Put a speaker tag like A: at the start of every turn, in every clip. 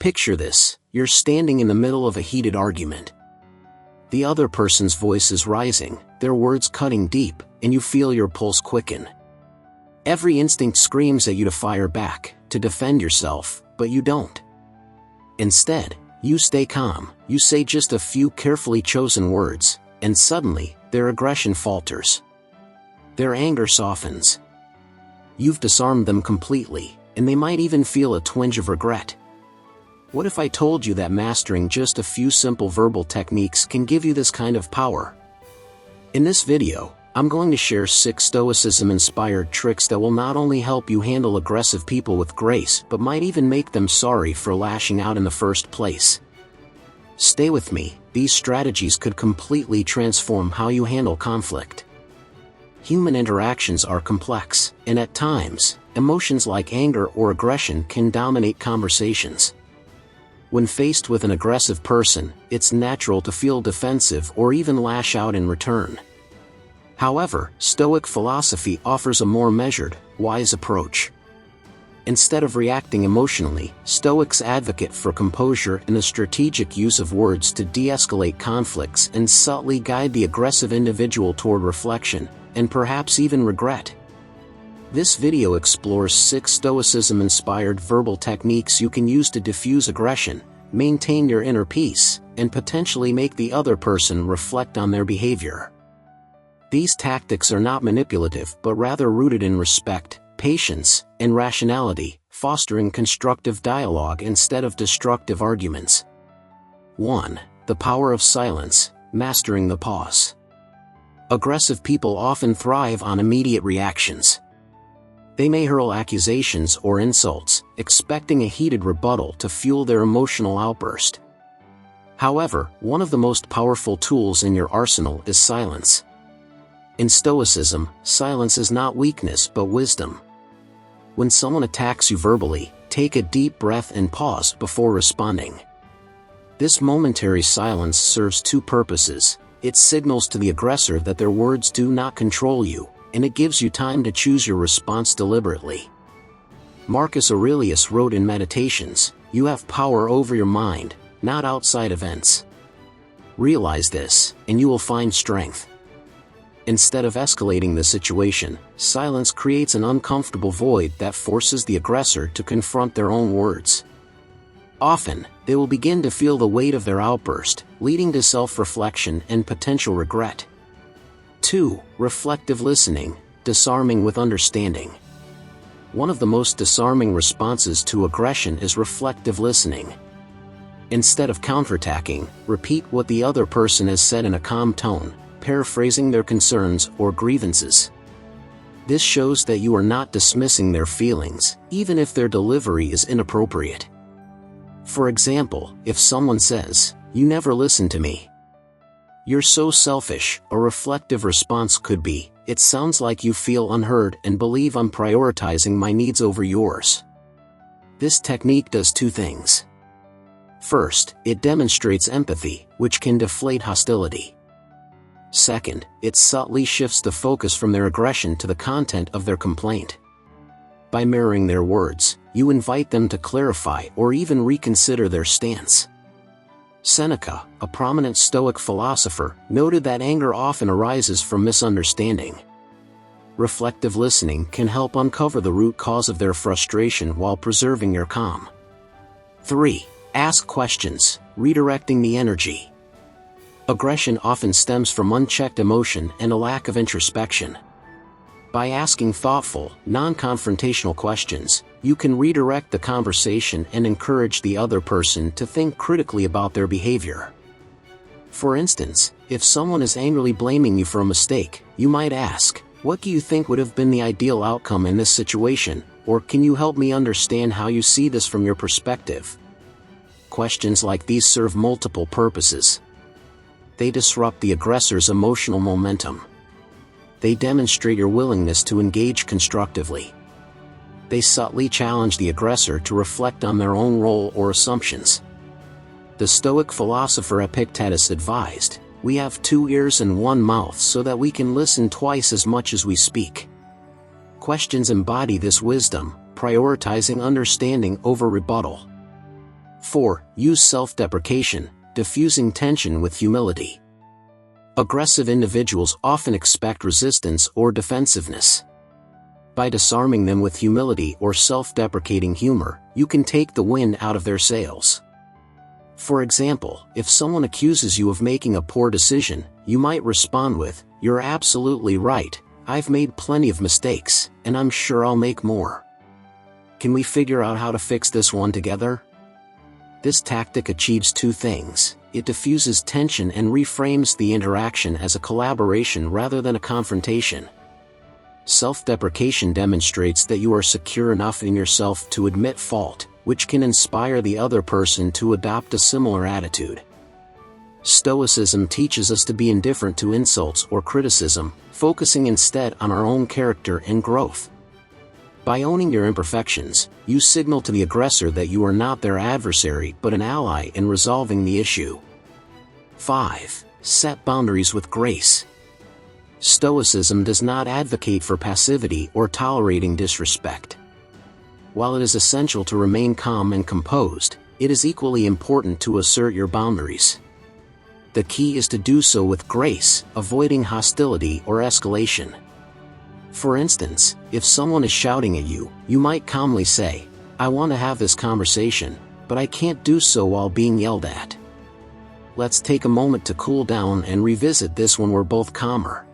A: Picture this: you're standing in the middle of a heated argument. The other person's voice is rising, their words cutting deep, and you feel your pulse quicken. Every instinct screams at you to fire back, to defend yourself, but you don't. Instead, you stay calm, you say just a few carefully chosen words, and suddenly, their aggression falters. Their anger softens. You've disarmed them completely, and they might even feel a twinge of regret. What if I told you that mastering just a few simple verbal techniques can give you this kind of power? In this video, I'm going to share 6 Stoicism-inspired tricks that will not only help you handle aggressive people with grace but might even make them sorry for lashing out in the first place. Stay with me, these strategies could completely transform how you handle conflict. Human interactions are complex, and at times, emotions like anger or aggression can dominate conversations. When faced with an aggressive person, it's natural to feel defensive or even lash out in return. However, Stoic philosophy offers a more measured, wise approach. Instead of reacting emotionally, Stoics advocate for composure and the strategic use of words to de-escalate conflicts and subtly guide the aggressive individual toward reflection, and perhaps even regret. This video explores 6 Stoicism-inspired verbal techniques you can use to diffuse aggression, maintain your inner peace, and potentially make the other person reflect on their behavior. These tactics are not manipulative but rather rooted in respect, patience, and rationality, fostering constructive dialogue instead of destructive arguments. 1. The power of silence, mastering the pause. Aggressive people often thrive on immediate reactions. They may hurl accusations or insults, expecting a heated rebuttal to fuel their emotional outburst. However, one of the most powerful tools in your arsenal is silence. In Stoicism, silence is not weakness but wisdom. When someone attacks you verbally, take a deep breath and pause before responding. This momentary silence serves 2 purposes. It signals to the aggressor that their words do not control you, and it gives you time to choose your response deliberately. Marcus Aurelius wrote in Meditations, "You have power over your mind, not outside events." Realize this, and you will find strength. Instead of escalating the situation, silence creates an uncomfortable void that forces the aggressor to confront their own words. Often, they will begin to feel the weight of their outburst, leading to self-reflection and potential regret. 2. Reflective listening, disarming with understanding. One of the most disarming responses to aggression is reflective listening. Instead of counterattacking, repeat what the other person has said in a calm tone, paraphrasing their concerns or grievances. This shows that you are not dismissing their feelings, even if their delivery is inappropriate. For example, if someone says, "You never listen to me. You're so selfish," a reflective response could be, "It sounds like you feel unheard and believe I'm prioritizing my needs over yours." This technique does 2 things. First, it demonstrates empathy, which can deflate hostility. Second, it subtly shifts the focus from their aggression to the content of their complaint. By mirroring their words, you invite them to clarify or even reconsider their stance. Seneca, a prominent Stoic philosopher, noted that anger often arises from misunderstanding. Reflective listening can help uncover the root cause of their frustration while preserving your calm. 3. Ask questions, redirecting the energy. Aggression often stems from unchecked emotion and a lack of introspection. By asking thoughtful, non-confrontational questions, you can redirect the conversation and encourage the other person to think critically about their behavior. For instance, if someone is angrily blaming you for a mistake, you might ask, "What do you think would have been the ideal outcome in this situation?" Or, "Can you help me understand how you see this from your perspective?" Questions like these serve multiple purposes. They disrupt the aggressor's emotional momentum. They demonstrate your willingness to engage constructively. They subtly challenge the aggressor to reflect on their own role or assumptions. The Stoic philosopher Epictetus advised, "We have 2 ears and 1 mouth so that we can listen twice as much as we speak." Questions embody this wisdom, prioritizing understanding over rebuttal. 4. Use self-deprecation, diffusing tension with humility. Aggressive individuals often expect resistance or defensiveness. By disarming them with humility or self-deprecating humor, you can take the wind out of their sails. For example, if someone accuses you of making a poor decision, you might respond with, "You're absolutely right, I've made plenty of mistakes, and I'm sure I'll make more. Can we figure out how to fix this one together?" This tactic achieves two things. It diffuses tension and reframes the interaction as a collaboration rather than a confrontation. Self-deprecation demonstrates that you are secure enough in yourself to admit fault, which can inspire the other person to adopt a similar attitude. Stoicism teaches us to be indifferent to insults or criticism, focusing instead on our own character and growth. By owning your imperfections, you signal to the aggressor that you are not their adversary but an ally in resolving the issue. 5. Set boundaries with grace. Stoicism does not advocate for passivity or tolerating disrespect. While it is essential to remain calm and composed, it is equally important to assert your boundaries. The key is to do so with grace, avoiding hostility or escalation. For instance, if someone is shouting at you, you might calmly say, "I want to have this conversation, but I can't do so while being yelled at. Let's take a moment to cool down and revisit this when we're both calmer."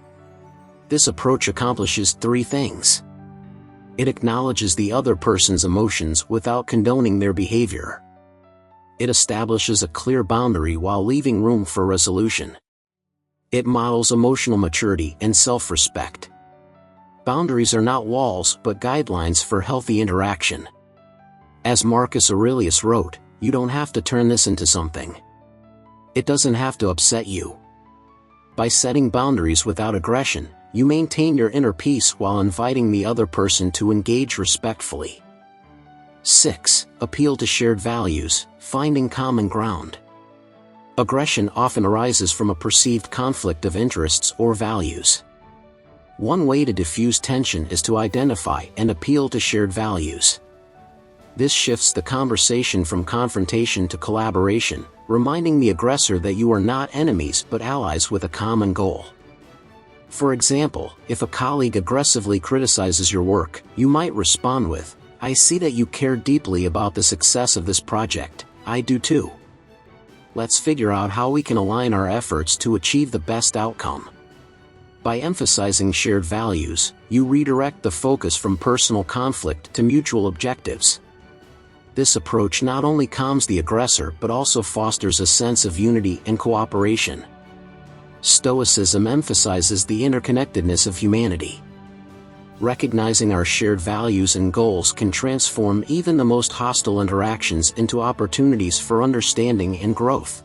A: This approach accomplishes three things. It acknowledges the other person's emotions without condoning their behavior. It establishes a clear boundary while leaving room for resolution. It models emotional maturity and self-respect. Boundaries are not walls but guidelines for healthy interaction. As Marcus Aurelius wrote, "You don't have to turn this into something. It doesn't have to upset you." By setting boundaries without aggression, you maintain your inner peace while inviting the other person to engage respectfully. 6. Appeal to shared values, finding common ground. Aggression often arises from a perceived conflict of interests or values. One way to diffuse tension is to identify and appeal to shared values. This shifts the conversation from confrontation to collaboration, reminding the aggressor that you are not enemies but allies with a common goal. For example, if a colleague aggressively criticizes your work, you might respond with, "I see that you care deeply about the success of this project, I do too. Let's figure out how we can align our efforts to achieve the best outcome." By emphasizing shared values, you redirect the focus from personal conflict to mutual objectives. This approach not only calms the aggressor but also fosters a sense of unity and cooperation. Stoicism emphasizes the interconnectedness of humanity. Recognizing our shared values and goals can transform even the most hostile interactions into opportunities for understanding and growth.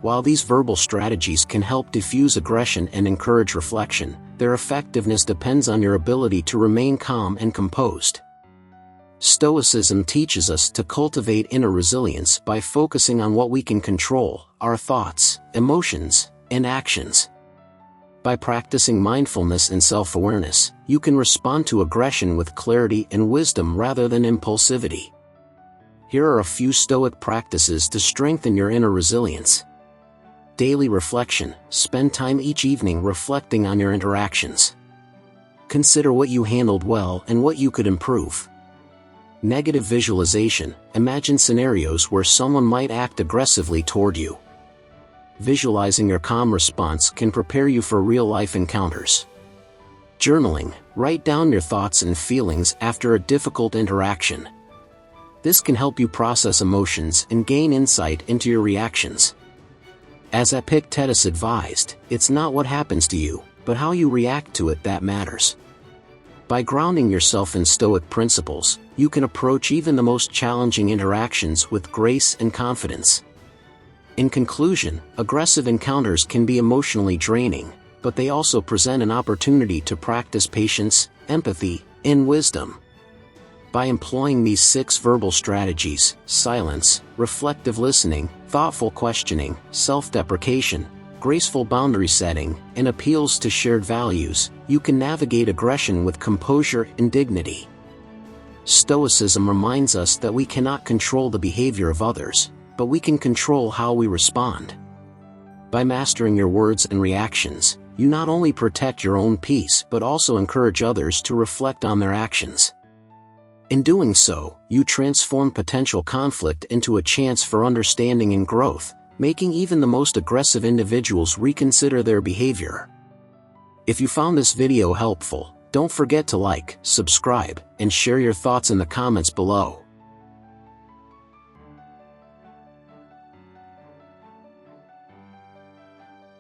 A: While these verbal strategies can help diffuse aggression and encourage reflection, their effectiveness depends on your ability to remain calm and composed. Stoicism teaches us to cultivate inner resilience by focusing on what we can control, our thoughts, emotions, and actions. By practicing mindfulness and self-awareness, you can respond to aggression with clarity and wisdom rather than impulsivity. Here are a few Stoic practices to strengthen your inner resilience. Daily reflection. Spend time each evening reflecting on your interactions. Consider what you handled well and what you could improve. Negative visualization. Imagine scenarios where someone might act aggressively toward you. Visualizing your calm response can prepare you for real-life encounters. Journaling. Write down your thoughts and feelings after a difficult interaction. This can help you process emotions and gain insight into your reactions. As Epictetus advised, it's not what happens to you, but how you react to it that matters. By grounding yourself in Stoic principles, you can approach even the most challenging interactions with grace and confidence. In conclusion, aggressive encounters can be emotionally draining, but they also present an opportunity to practice patience, empathy, and wisdom. By employing these 6 verbal strategies, silence, reflective listening, thoughtful questioning, self-deprecation, graceful boundary setting, and appeals to shared values, you can navigate aggression with composure and dignity. Stoicism reminds us that we cannot control the behavior of others, but we can control how we respond. By mastering your words and reactions, you not only protect your own peace but also encourage others to reflect on their actions. In doing so, you transform potential conflict into a chance for understanding and growth, making even the most aggressive individuals reconsider their behavior. If you found this video helpful, don't forget to like, subscribe, and share your thoughts in the comments below.